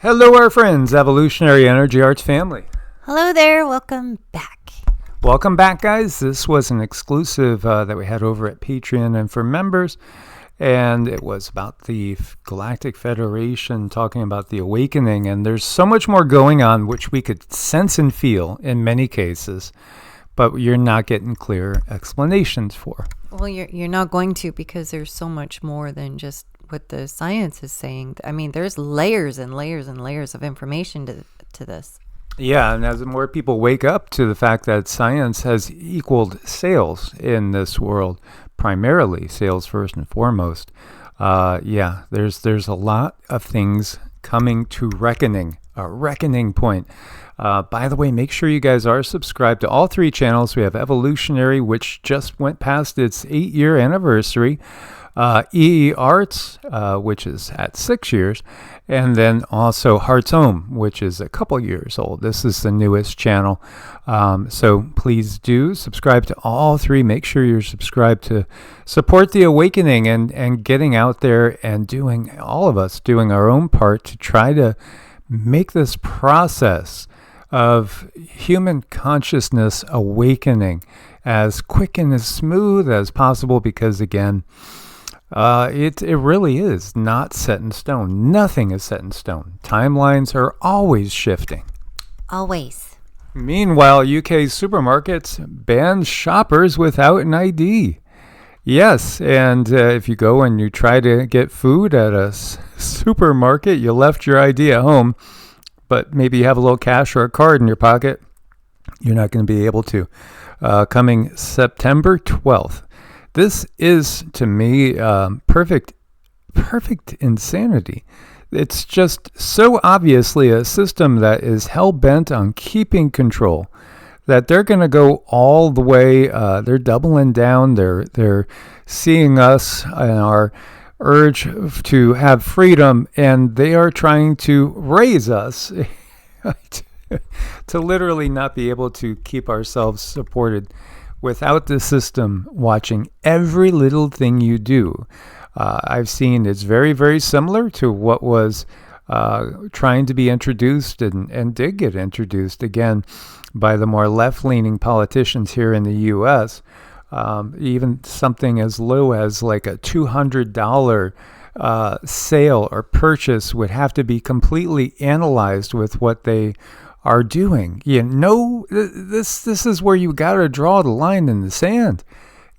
Hello, our friends, Evolutionary Energy Arts family. Hello there, welcome back. Welcome back, guys. This was an exclusive that we had over at Patreon and for members, and it was about the Galactic Federation, talking about the awakening, and there's so much more going on which we could sense and feel in many cases, but you're not getting clear explanations for. Well, you're not going to, because there's so much more than just what the science is saying. I mean, there's layers and layers and layers of information to this. Yeah, and as more people wake up to the fact that science has equaled sales in this world, primarily sales first and foremost, there's a lot of things coming to a reckoning point. By the way, make sure you guys are subscribed to all three channels. We have Evolutionary, which just went past its 8-year anniversary. EE Arts, which is at 6 years, and then also Heart's Home, which is a couple years old. This is the newest channel. So please do subscribe to all three. Make sure you're subscribed to support the awakening and getting out there and all of us doing our own part to try to make this process of human consciousness awakening as quick and as smooth as possible, because again, it really is not set in stone. Nothing is set in stone. Timelines are always shifting. Always. Meanwhile, UK supermarkets ban shoppers without an ID. Yes, and if you go and you try to get food at a supermarket, you left your ID at home, but maybe you have a little cash or a card in your pocket, you're not going to be able to. Coming September 12th. This is, to me, perfect insanity. It's just so obviously a system that is hell-bent on keeping control, that they're going to go all the way. They're doubling down. They're seeing us and our urge to have freedom, and they are trying to raise us to literally not be able to keep ourselves supported without the system watching every little thing you do. I've seen it's very, very similar to what was trying to be introduced and did get introduced again by the more left-leaning politicians here in the U.S. Even something as low as like a $200 sale or purchase would have to be completely analyzed with what they are doing. This is where you got to draw the line in the sand.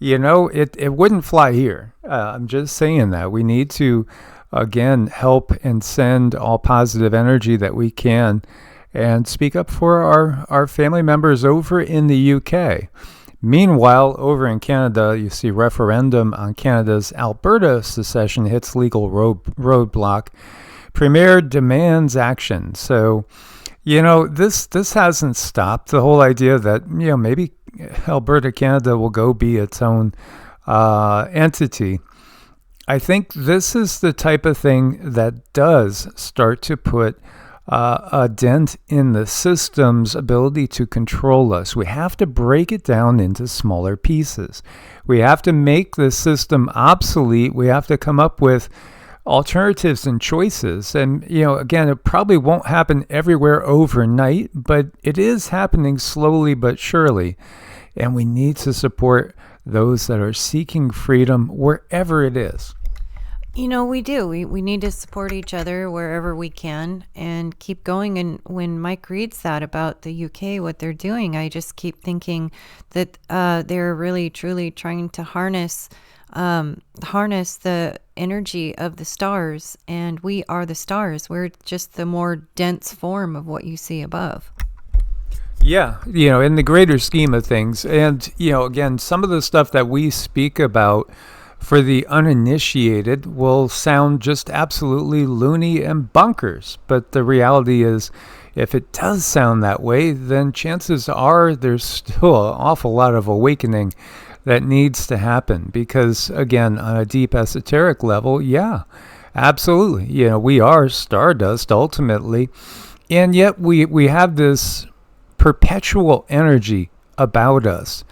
It wouldn't fly here. I'm just saying that we need to, again, help and send all positive energy that we can and speak up for our family members over in the UK. Meanwhile, over in Canada, you see referendum on Canada's Alberta secession hits legal roadblock. Premier demands action. So, this hasn't stopped the whole idea that, maybe Alberta, Canada will go be its own entity. I think this is the type of thing that does start to put a dent in the system's ability to control us. We have to break it down into smaller pieces. We have to make the system obsolete. We have to come up with alternatives and choices. And, again, it probably won't happen everywhere overnight, but it is happening slowly but surely. And we need to support those that are seeking freedom wherever it is. We do. We need to support each other wherever we can and keep going. And when Mike reads that about the UK, what they're doing, I just keep thinking that they're really, truly trying to harness the energy of the stars, and we are the stars. We're just the more dense form of what you see above. Yeah, in the greater scheme of things. And, again, some of the stuff that we speak about for the uninitiated will sound just absolutely loony and bonkers. But the reality is, if it does sound that way, then chances are there's still an awful lot of awakening that needs to happen. Because, again, on a deep esoteric level, yeah, absolutely. We are stardust ultimately. And yet we have this perpetual energy about us.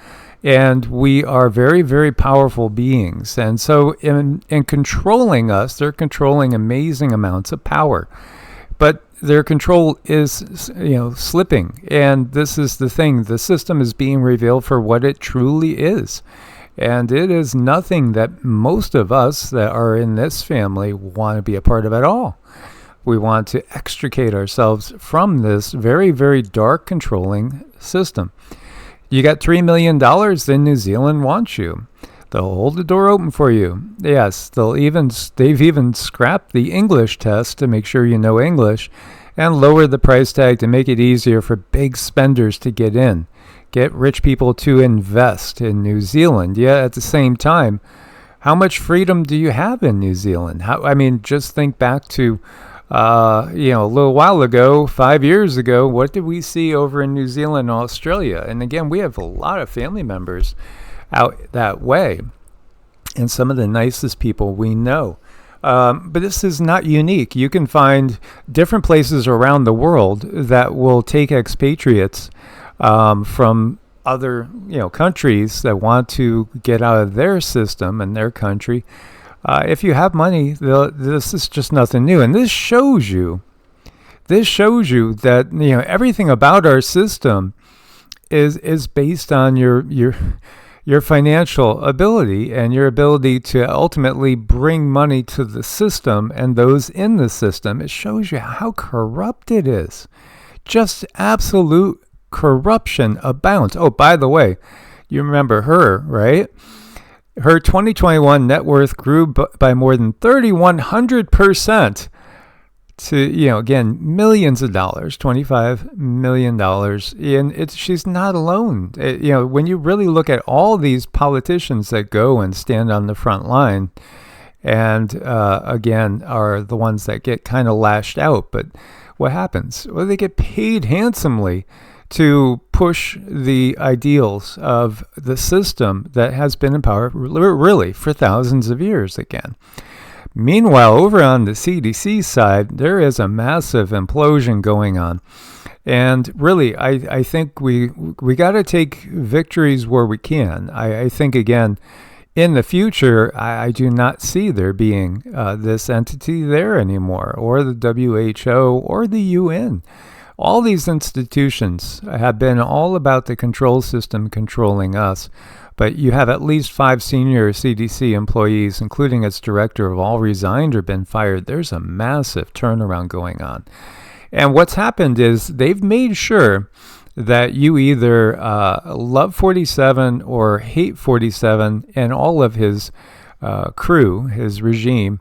And we are very, very powerful beings. And so in controlling us, they're controlling amazing amounts of power. But their control is, slipping. And this is the thing. The system is being revealed for what it truly is. And it is nothing that most of us that are in this family want to be a part of at all. We want to extricate ourselves from this very, very dark controlling system. You got $3 million, then New Zealand wants you. They'll hold the door open for you. Yes, they've even scrapped the English test to make sure you know English and lower the price tag to make it easier for big spenders to get in. Get rich people to invest in New Zealand. Yeah, at the same time, how much freedom do you have in New Zealand? Just think back to, a little while ago, 5 years ago, what did we see over in New Zealand and Australia? And again, we have a lot of family members out that way, and some of the nicest people we know. But this is not unique. You can find different places around the world that will take expatriates from other countries that want to get out of their system and their country. If you have money, this is just nothing new. And this shows you that everything about our system is based on your financial ability and your ability to ultimately bring money to the system and those in the system. It shows you how corrupt it is. Just absolute corruption abounds. Oh, by the way, you remember her, right? Her 2021 net worth grew by more than 3,100% to, again, millions of dollars, $25 million. And she's not alone. When you really look at all these politicians that go and stand on the front line and, again, are the ones that get kind of lashed out. But what happens? Well, they get paid handsomely to push the ideals of the system that has been in power really for thousands of years again. Meanwhile, over on the CDC side, there is a massive implosion going on. And really, I think we got to take victories where we can. I think, again, in the future, I do not see there being this entity there anymore, or the WHO, or the UN. All these institutions have been all about the control system controlling us. But you have at least 5 senior CDC employees, including its director, have all resigned or been fired. There's a massive turnaround going on. And what's happened is they've made sure that you either love 47 or hate 47 and all of his crew, his regime,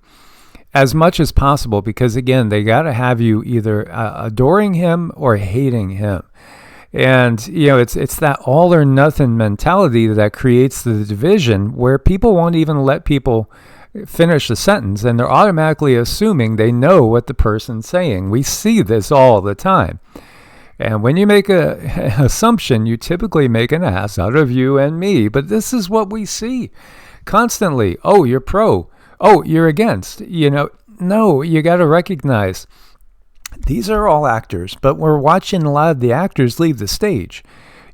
as much as possible. Because, again, they got to have you either adoring him or hating him. And, it's that all or nothing mentality that creates the division where people won't even let people finish the sentence, and they're automatically assuming they know what the person's saying. We see this all the time. And when you make an assumption, you typically make an ass out of you and me. But this is what we see constantly. Oh, you're pro. Oh, you're against. No, you got to recognize these are all actors, but we're watching a lot of the actors leave the stage.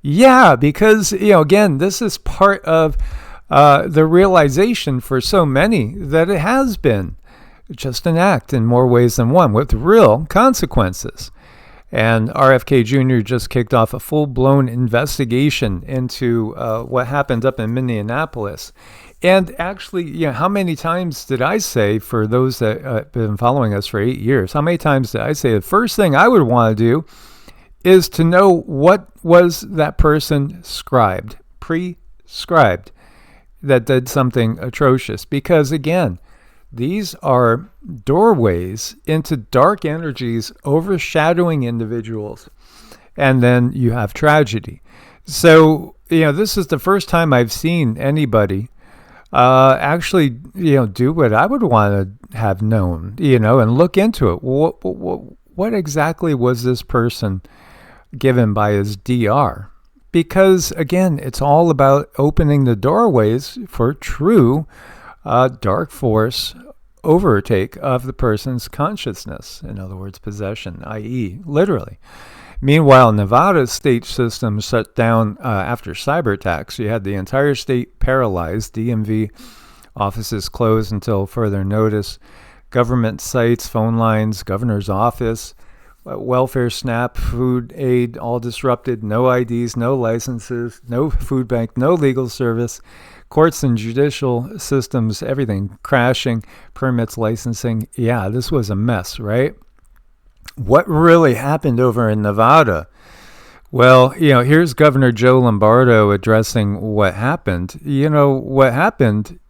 Yeah, because, again, this is part of the realization for so many that it has been just an act in more ways than one with real consequences. And RFK Jr. just kicked off a full-blown investigation into what happened up in Minneapolis. And actually, how many times did I say, for those that have been following us for 8 years, how many times did I say the first thing I would want to do is to know what was that person prescribed that did something atrocious? Because, again, these are doorways into dark energies overshadowing individuals. And then you have tragedy. So, this is the first time I've seen anybody actually, do what I would want to have known, and look into it. What exactly was this person given by his DR? Because, again, it's all about opening the doorways for true dark force overtake of the person's consciousness. In other words, possession, i.e., literally. Meanwhile, Nevada's state system shut down after Cyberttack. So you had the entire state paralyzed. DMV offices closed until further notice. Government sites, phone lines, governor's office welfare, SNAP, food aid, all disrupted, no IDs, no licenses, no food bank, no legal service, courts and judicial systems, everything crashing, permits, licensing. Yeah, this was a mess, right? What really happened over in Nevada? Well, here's Governor Joe Lombardo addressing what happened. What happened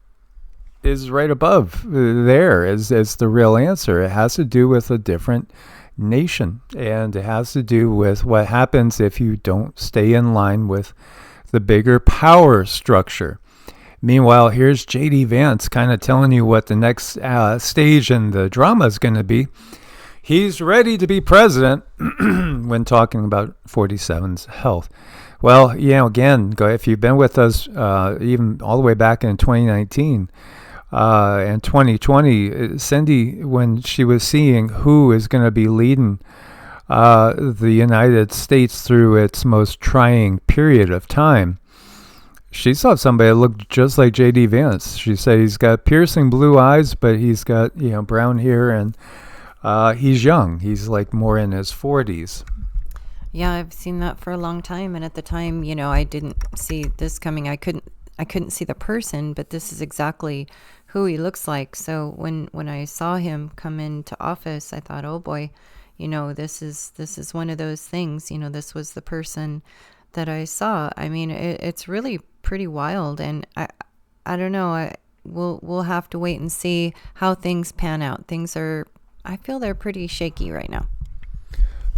is right above there as the real answer. It has to do with a different nation, and it has to do with what happens if you don't stay in line with the bigger power structure. Meanwhile, here's J.D. Vance kind of telling you what the next stage in the drama is going to be. He's ready to be president when talking about 47's health. Well, again, if you've been with us even all the way back in 2019 and 2020, Cindy, when she was seeing who is going to be leading the United States through its most trying period of time, she saw somebody that looked just like J.D. Vance. She said he's got piercing blue eyes, but he's got brown hair, and he's young. He's like more in his 40s. Yeah, I've seen that for a long time, and at the time, I didn't see this coming. I couldn't see the person, but this is exactly who he looks like. So when I saw him come into office, I thought, oh boy, this is one of those things. This was the person that I saw. I mean, it's really pretty wild, and I don't know. We'll have to wait and see how things pan out. I feel they're pretty shaky right now.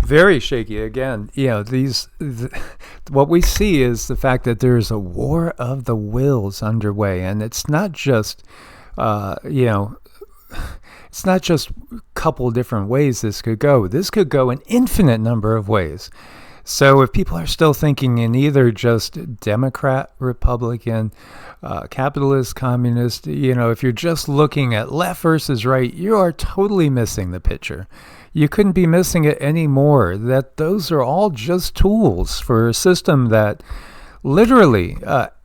Very shaky. Again, what we see is the fact that there's a war of the wills underway, and it's not just, it's not just a couple different ways this could go. This could go an infinite number of ways. So if people are still thinking in either just Democrat, Republican, capitalist, communist, if you're just looking at left versus right, you are totally missing the picture. You couldn't be missing it anymore. That those are all just tools for a system that literally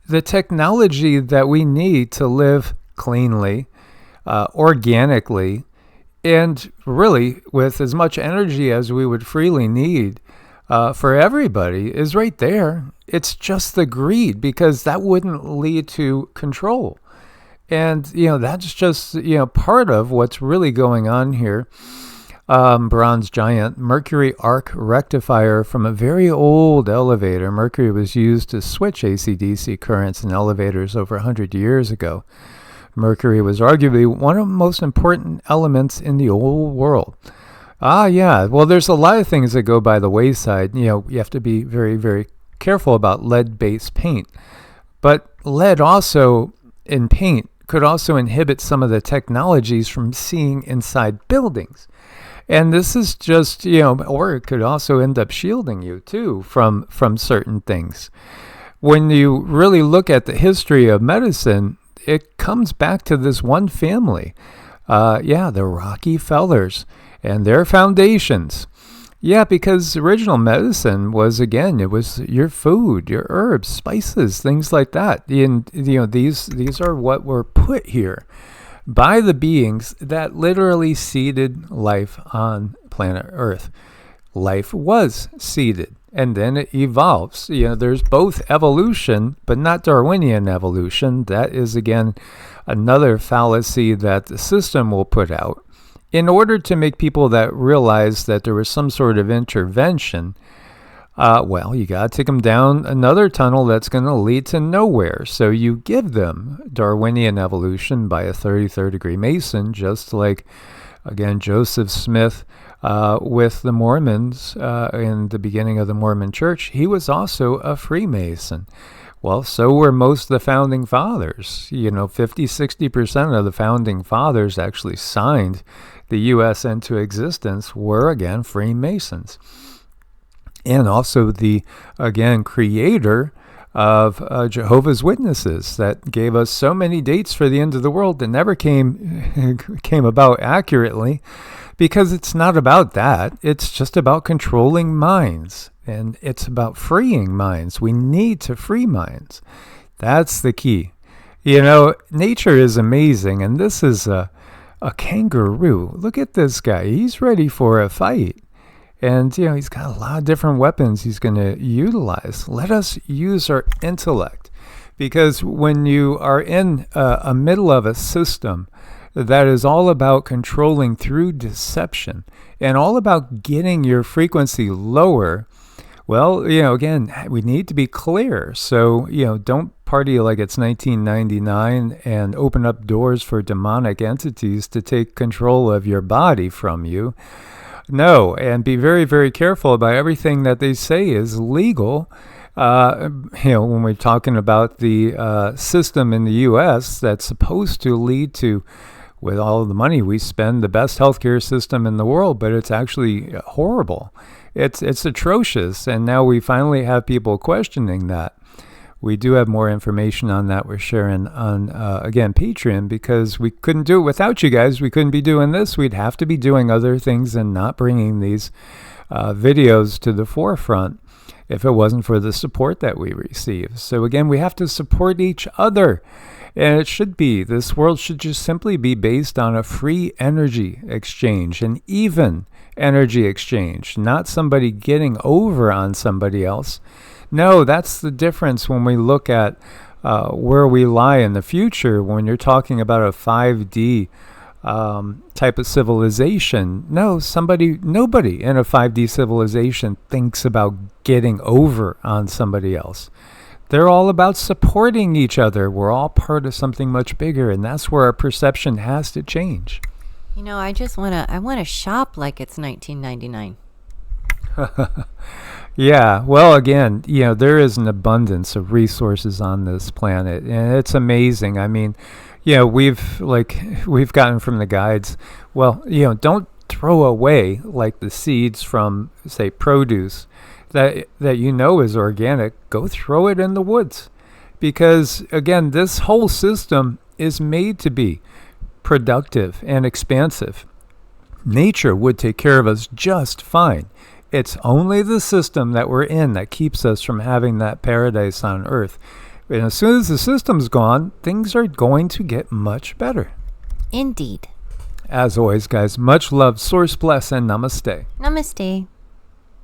the technology that we need to live cleanly, organically, and really with as much energy as we would freely need for everybody is right there. It's just the greed, because that wouldn't lead to control. And, that's just, part of what's really going on here. Bronze giant, Mercury arc rectifier from a very old elevator. Mercury was used to switch AC/DC currents in elevators over 100 years ago. Mercury was arguably one of the most important elements in the old world. Yeah. Well, there's a lot of things that go by the wayside. You have to be very, very careful about lead-based paint. But lead also in paint could also inhibit some of the technologies from seeing inside buildings. And this is just, or it could also end up shielding you too from certain things. When you really look at the history of medicine, it comes back to this one family. The Rockefellers and their foundations. Yeah, because original medicine was, again, it was your food, your herbs, spices, things like that. And, these are what were put here by the beings that literally seeded life on planet Earth. Life was seeded, and then it evolves. There's both evolution, but not Darwinian evolution. That is, again, another fallacy that the system will put out in order to make people that realize that there was some sort of intervention. You got to take them down another tunnel that's going to lead to nowhere. So you give them Darwinian evolution by a 33rd degree Mason, just like, again, Joseph Smith with the Mormons in the beginning of the Mormon Church. He was also a Freemason. Well, so were most of the founding fathers. 50-60% of the founding fathers actually signed the U.S. into existence were, again, Freemasons. And also the, again, creator of Jehovah's Witnesses that gave us so many dates for the end of the world that never came about accurately, because it's not about that. It's just about controlling minds, and it's about freeing minds. We need to free minds. That's the key. Nature is amazing, and this is a kangaroo. Look at this guy. He's ready for a fight. And, he's got a lot of different weapons he's going to utilize. Let us use our intellect. Because when you are in a middle of a system that is all about controlling through deception and all about getting your frequency lower, well, again, we need to be clear. So, don't party like it's 1999 and open up doors for demonic entities to take control of your body from you. No, and be very, very careful about everything that they say is legal. When we're talking about the system in the U.S. that's supposed to lead to, with all of the money we spend, the best healthcare system in the world, but it's actually horrible. It's atrocious, and now we finally have people questioning that. We do have more information on that we're sharing on, again, Patreon, because we couldn't do it without you guys. We couldn't be doing this. We'd have to be doing other things and not bringing these videos to the forefront if it wasn't for the support that we receive. So again, we have to support each other. And this world should just simply be based on a free energy exchange, an even energy exchange, not somebody getting over on somebody else. No, that's the difference when we look at where we lie in the future. When you're talking about a 5D type of civilization, nobody in a 5D civilization thinks about getting over on somebody else. They're all about supporting each other. We're all part of something much bigger, and that's where our perception has to change. I want to shop like it's 1999. Yeah, well, again, there is an abundance of resources on this planet, and it's amazing. I mean, we've gotten from the guides, well, don't throw away like the seeds from, say, produce that is organic. Go throw it in the woods, because again, this whole system is made to be productive and expansive. Nature would take care of us just fine. It's only the system that we're in that keeps us from having that paradise on Earth. And as soon as the system's gone, things are going to get much better. Indeed. As always, guys, much love, source bless, and namaste. Namaste.